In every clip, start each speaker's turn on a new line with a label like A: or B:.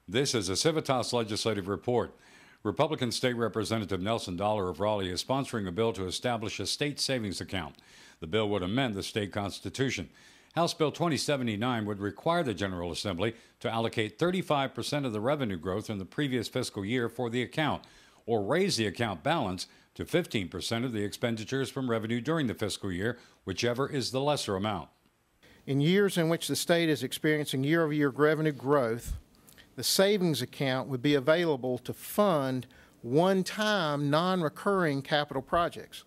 A: This is a Civitas legislative report. Republican State Representative Nelson Dollar of Raleigh is sponsoring a bill to establish a state savings account. The bill would amend the state constitution. House Bill 2079 would require the General Assembly to allocate 35% of the revenue growth in the previous fiscal year for the account, or raise the account balance to 15% of the expenditures from revenue during the fiscal year, whichever is the lesser amount.
B: In years in which the state is experiencing year-over-year revenue growth, the savings account would be available to fund one-time, non-recurring capital projects.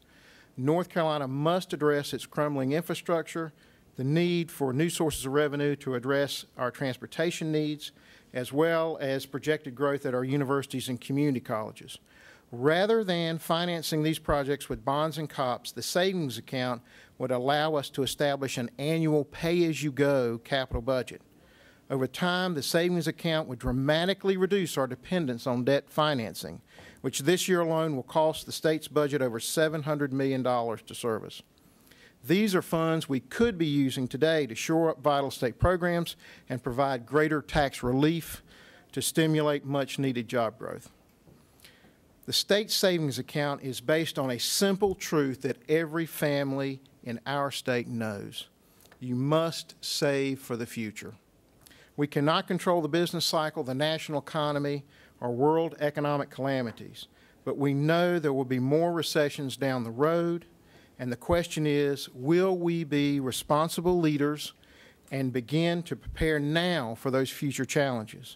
B: North Carolina must address its crumbling infrastructure, the need for new sources of revenue to address our transportation needs, as well as projected growth at our universities and community colleges. Rather than financing these projects with bonds and COPs, the savings account would allow us to establish an annual pay-as-you-go capital budget. Over time, the savings account would dramatically reduce our dependence on debt financing, which this year alone will cost the state's budget over $700 million to service. These are funds we could be using today to shore up vital state programs and provide greater tax relief to stimulate much-needed job growth. The state savings account is based on a simple truth that every family in our state knows. You must save for the future. We cannot control the business cycle, the national economy, or world economic calamities, but we know there will be more recessions down the road, and the question is, will we be responsible leaders and begin to prepare now for those future challenges?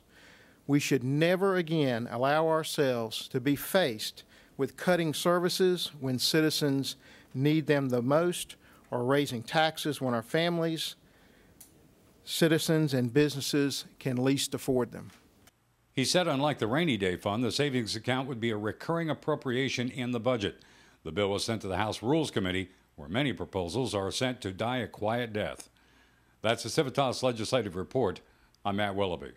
B: We should never again allow ourselves to be faced with cutting services when citizens need them the most, or raising taxes when our families, citizens, and businesses can least afford them.
A: He said unlike the rainy day fund, the savings account would be a recurring appropriation in the budget. The bill was sent to the House Rules Committee, where many proposals are sent to die a quiet death. That's the Civitas Legislative Report. I'm Matt Willoughby.